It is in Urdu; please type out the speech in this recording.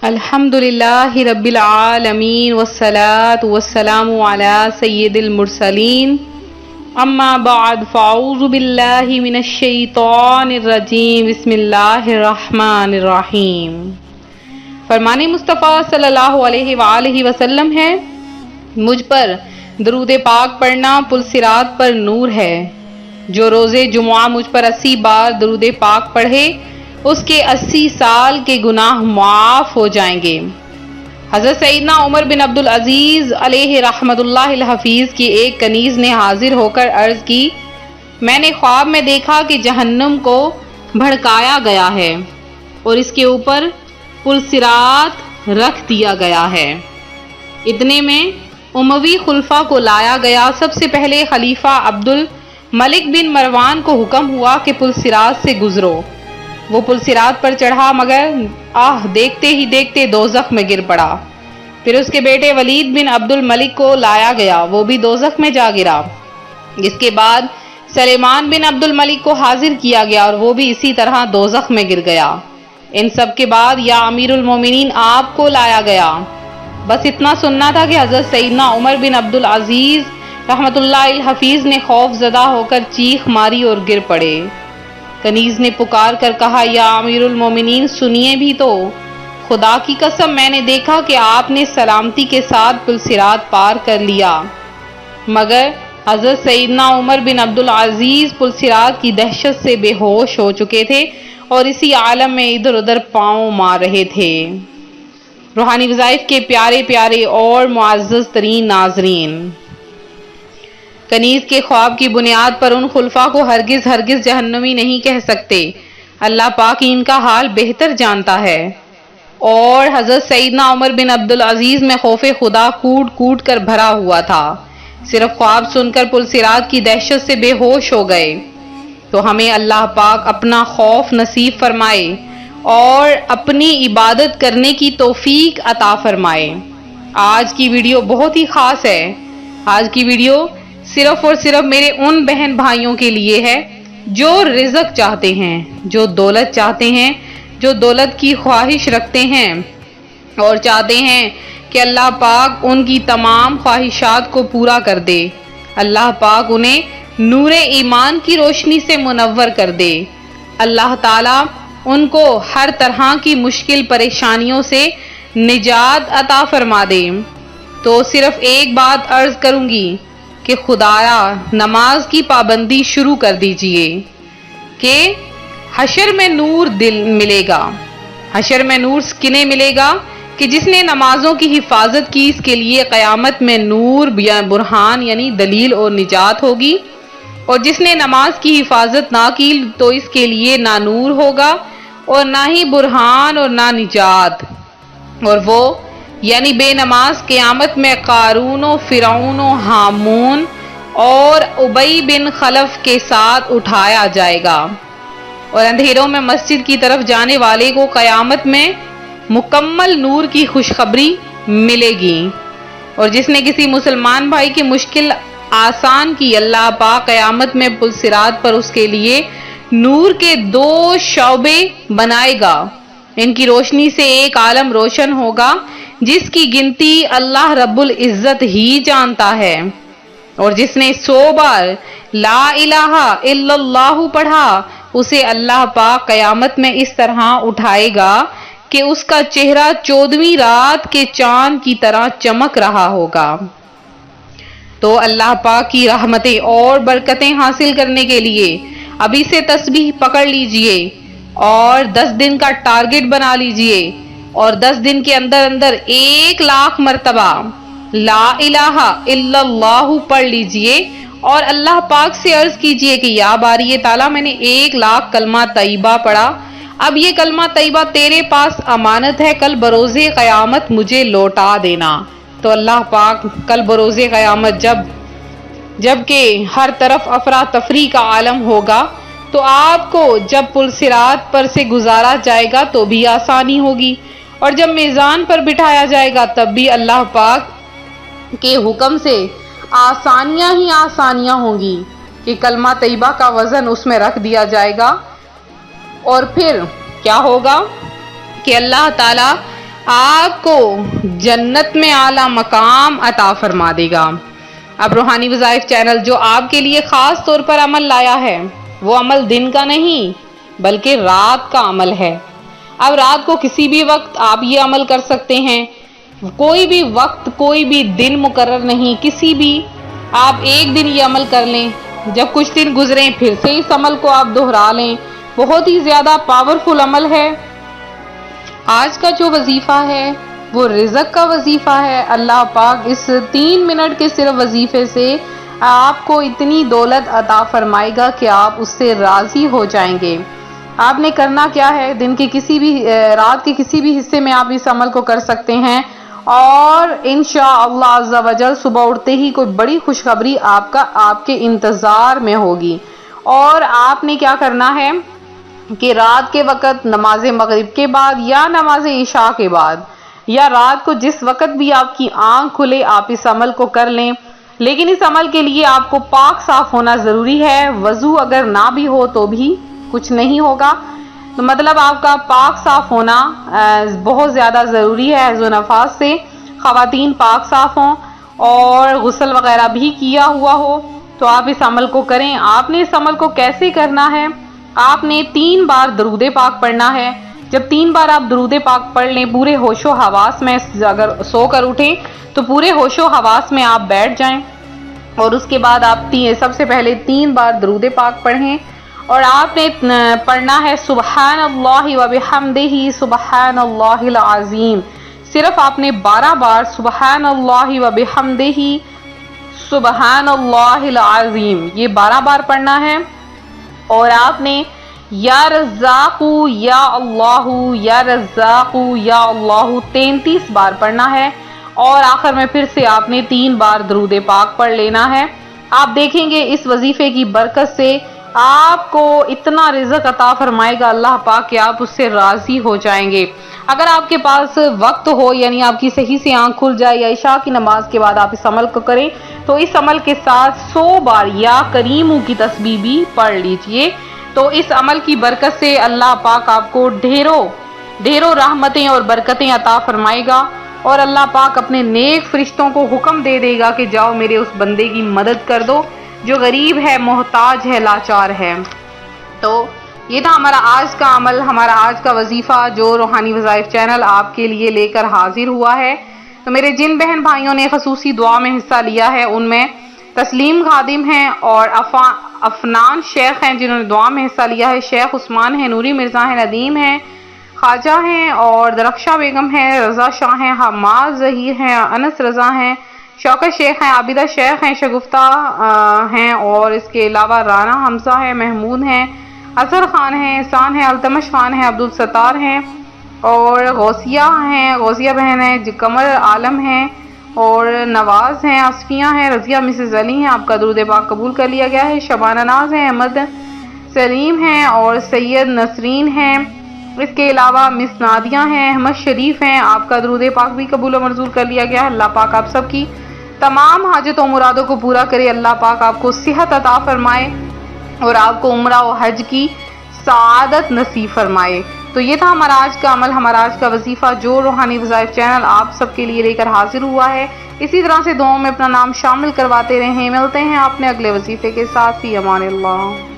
الحمدللہ رب العالمین والصلاة والسلام علی سید المرسلین اما بعد فاعوذ باللہ من الشیطان الرجیم بسم اللہ الرحمن الرحیم۔ فرمان مصطفیٰ صلی اللہ علیہ وآلہ وسلم ہے، مجھ پر درود پاک پڑھنا پل صراط پر نور ہے۔ جو روز جمعہ مجھ پر 80 بار درود پاک پڑھے اس کے 80 سال کے گناہ معاف ہو جائیں گے۔ حضرت سیدنا عمر بن عبد العزیز علیہ رحمت اللہ الحفیظ کی ایک کنیز نے حاضر ہو کر عرض کی، میں نے خواب میں دیکھا کہ جہنم کو بھڑکایا گیا ہے اور اس کے اوپر پل صراط رکھ دیا گیا ہے۔ اتنے میں اموی خلفاء کو لایا گیا۔ سب سے پہلے خلیفہ عبد الملک بن مروان کو حکم ہوا کہ پل صراط سے گزرو۔ وہ پل صراط پر چڑھا مگر دیکھتے ہی دیکھتے دوزخ میں گر پڑا۔ پھر اس کے بیٹے ولید بن عبد الملک کو لایا گیا، وہ بھی دوزخ میں جا گرا۔ اس کے بعد سلیمان بن عبد الملک کو حاضر کیا گیا اور وہ بھی اسی طرح دوزخ میں گر گیا۔ ان سب کے بعد یا امیر المومنین آپ کو لایا گیا۔ بس اتنا سننا تھا کہ حضرت سیدنا عمر بن عبد العزیز رحمت اللہ الحفیظ نے خوف زدہ ہو کر چیخ ماری اور گر پڑے۔ کنیز نے پکار کر کہا، یا امیر المومنین سنیے بھی تو، خدا کی قسم میں نے دیکھا کہ آپ نے سلامتی کے ساتھ پل صراط پار کر لیا، مگر حضرت سیدنا عمر بن عبد العزیز پل صراط کی دہشت سے بے ہوش ہو چکے تھے اور اسی عالم میں ادھر ادھر پاؤں مار رہے تھے۔ روحانی وظائف کے پیارے پیارے اور معزز ترین ناظرین، کنیز کے خواب کی بنیاد پر ان خلفاء کو ہرگز جہنمی نہیں کہہ سکتے۔ اللہ پاک ان کا حال بہتر جانتا ہے۔ اور حضرت سیدنا عمر بن عبد العزیز میں خوف خدا کوٹ کوٹ کر بھرا ہوا تھا، صرف خواب سن کر پل صراط کی دہشت سے بے ہوش ہو گئے۔ تو ہمیں اللہ پاک اپنا خوف نصیب فرمائے اور اپنی عبادت کرنے کی توفیق عطا فرمائے۔ آج کی ویڈیو بہت ہی خاص ہے۔ آج کی ویڈیو صرف اور صرف میرے ان بہن بھائیوں کے لیے ہے جو رزق چاہتے ہیں، جو دولت چاہتے ہیں، جو دولت کی خواہش رکھتے ہیں اور چاہتے ہیں کہ اللہ پاک ان کی تمام خواہشات کو پورا کر دے۔ اللہ پاک انہیں نور ایمان کی روشنی سے منور کر دے۔ اللہ تعالیٰ ان کو ہر طرح کی مشکل پریشانیوں سے نجات عطا فرما دے۔ تو صرف ایک بات عرض کروں گی کہ خدایا نماز کی پابندی شروع کر دیجئے کہ حشر میں نور دل ملے گا۔ حشر میں نور کنہیں ملے گا کہ جس نے نمازوں کی حفاظت کی، اس کے لیے قیامت میں نور برہان یعنی دلیل اور نجات ہوگی، اور جس نے نماز کی حفاظت نہ کی تو اس کے لیے نہ نور ہوگا اور نہ ہی برہان اور نہ نجات، اور وہ یعنی بے نماز قیامت میں قارون و فرعون و ہامون اور ابی بن خلف کے ساتھ اٹھایا جائے گا، اور اندھیروں میں مسجد کی طرف جانے والے کو قیامت میں مکمل نور کی خوشخبری ملے گی، اور جس نے کسی مسلمان بھائی کی مشکل آسان کی، اللہ پاک قیامت میں پل صراط پر اس کے لیے نور کے 2 شعبے بنائے گا۔ ان کی روشنی سے ایک عالم روشن ہوگا جس کی گنتی اللہ رب العزت ہی جانتا ہے، اور جس نے 100 بار لا الہ الا اللہ پڑھا اسے اللہ پاک قیامت میں اس طرح اٹھائے گا کہ اس کا چہرہ 14ویں رات کے چاند کی طرح چمک رہا ہوگا۔ تو اللہ پاک کی رحمتیں اور برکتیں حاصل کرنے کے لیے ابھی سے تسبیح پکڑ لیجئے اور 10 دن کا ٹارگٹ بنا لیجئے، اور 10 دن کے اندر 1 لاکھ مرتبہ لا الہ الا اللہ پڑھ لیجئے، اور اللہ پاک سے عرض کیجئے کہ یا باری تعالیٰ میں نے 1 لاکھ کلمہ طیبہ پڑھا، اب یہ کلمہ طیبہ تیرے پاس امانت ہے، کل بروز قیامت مجھے لوٹا دینا۔ تو اللہ پاک کل بروز قیامت جب کہ ہر طرف افراتفری کا عالم ہوگا، تو آپ کو جب پل صراط پر سے گزارا جائے گا تو بھی آسانی ہوگی، اور جب میزان پر بٹھایا جائے گا تب بھی اللہ پاک کے حکم سے آسانیاں ہی آسانیاں ہوں گی کہ کلمہ طیبہ کا وزن اس میں رکھ دیا جائے گا، اور پھر کیا ہوگا کہ اللہ تعالیٰ آپ کو جنت میں اعلیٰ مقام عطا فرما دے گا۔ اب روحانی وظائف چینل جو آپ کے لیے خاص طور پر عمل لایا ہے، وہ عمل دن کا نہیں بلکہ رات کا عمل ہے۔ اب رات کو کسی بھی وقت آپ یہ عمل کر سکتے ہیں، کوئی بھی وقت کوئی بھی دن مقرر نہیں، کسی بھی آپ ایک دن یہ عمل کر لیں، جب کچھ دن گزریں پھر سے اس عمل کو آپ دہرا لیں، بہت ہی زیادہ پاورفل عمل ہے۔ آج کا جو وظیفہ ہے وہ رزق کا وظیفہ ہے۔ اللہ پاک اس 3 منٹ کے صرف وظیفے سے آپ کو اتنی دولت عطا فرمائے گا کہ آپ اس سے راضی ہو جائیں گے۔ آپ نے کرنا کیا ہے، دن کے کسی بھی رات کے کسی بھی حصے میں آپ اس عمل کو کر سکتے ہیں، اور انشاءاللہ عز و جل صبح اٹھتے ہی کوئی بڑی خوشخبری آپ کے انتظار میں ہوگی۔ اور آپ نے کیا کرنا ہے کہ رات کے وقت نماز مغرب کے بعد یا نماز عشاء کے بعد یا رات کو جس وقت بھی آپ کی آنکھ کھلے آپ اس عمل کو کر لیں، لیکن اس عمل کے لیے آپ کو پاک صاف ہونا ضروری ہے۔ وضو اگر نہ بھی ہو تو بھی کچھ نہیں ہوگا، تو مطلب آپ کا پاک صاف ہونا بہت زیادہ ضروری ہے۔ حیض و نفاس سے خواتین پاک صاف ہوں اور غسل وغیرہ بھی کیا ہوا ہو تو آپ اس عمل کو کریں۔ آپ نے اس عمل کو کیسے کرنا ہے، آپ نے 3 بار درود پاک پڑھنا ہے۔ جب 3 بار آپ درود پاک پڑھ لیں، پورے ہوش و حواس میں، اگر سو کر اٹھیں تو پورے ہوش و حواس میں آپ بیٹھ جائیں، اور اس کے بعد آپ سب سے پہلے 3 بار درود پاک پڑھیں، اور آپ نے پڑھنا ہے سبحان اللہ و بحمدہ سبحان اللہ العظیم۔ صرف آپ نے 12 بار سبحان اللہ و بحمدہ سبحان اللہ العظیم یہ 12 بار پڑھنا ہے، اور آپ نے یا رزاق یا اللہ یا رزاق یا اللہ 33 بار پڑھنا ہے، اور آخر میں پھر سے آپ نے 3 بار درود پاک پڑھ لینا ہے۔ آپ دیکھیں گے اس وظیفے کی برکت سے آپ کو اتنا رزق عطا فرمائے گا اللہ پاک کہ آپ اس سے راضی ہو جائیں گے۔ اگر آپ کے پاس وقت ہو، یعنی آپ کی صحیح سے آنکھ کھل جائے یا عشاء کی نماز کے بعد آپ اس عمل کو کریں، تو اس عمل کے ساتھ 100 بار یا کریموں کی تسبیح بھی پڑھ لیجئے۔ تو اس عمل کی برکت سے اللہ پاک آپ کو ڈھیروں رحمتیں اور برکتیں عطا فرمائے گا، اور اللہ پاک اپنے نیک فرشتوں کو حکم دے دے گا کہ جاؤ میرے اس بندے کی مدد کر دو جو غریب ہے، محتاج ہے، لاچار ہے۔ تو یہ تھا ہمارا آج کا عمل، ہمارا آج کا وظیفہ جو روحانی وظائف چینل آپ کے لیے لے کر حاضر ہوا ہے۔ تو میرے جن بہن بھائیوں نے خصوصی دعا میں حصہ لیا ہے، ان میں تسلیم خادم ہیں اور افنان شیخ ہیں جنہوں نے دعا میں حصہ لیا ہے، شیخ عثمان ہیں، نوری مرزا ہیں، ندیم ہیں، خواجہ ہیں، اور درخشہ بیگم ہیں، رضا شاہ ہیں، حماد ظہیر ہیں، انس رضا ہیں، شوکت شیخ ہیں، عابدہ شیخ ہیں، شگفتہ ہیں، اور اس کے علاوہ رانا حمزہ ہے، محمود ہیں، اظہر خان ہیں، احسان ہیں، التمش خان ہیں، عبدالستار ہیں، اور غوثیہ ہیں، غوثیہ بہن ہیں، قمر عالم ہیں، اور نواز ہیں، اصفیہ ہیں، رضیہ مسز علی ہیں، آپ کا درود پاک قبول کر لیا گیا ہے، شبانہ ناز ہیں، احمد سلیم ہیں، اور سید نسرین ہیں، اس کے علاوہ مس نادیہ ہیں، احمد شریف ہیں، آپ کا درود پاک بھی قبول و منظور کر لیا گیا ہے۔ اللہ پاک آپ سب کی تمام حاجتوں مرادوں کو پورا کرے، اللہ پاک آپ کو صحت عطا فرمائے اور آپ کو عمرہ و حج کی سعادت نصیب فرمائے۔ تو یہ تھا ہمارا آج کا عمل، ہمارا آج کا وظیفہ جو روحانی وظائف چینل آپ سب کے لیے لے کر حاضر ہوا ہے۔ اسی طرح سے دعاؤں میں اپنا نام شامل کرواتے رہیں۔ ملتے ہیں اپنے اگلے وظیفے کے ساتھ، فی امان اللہ۔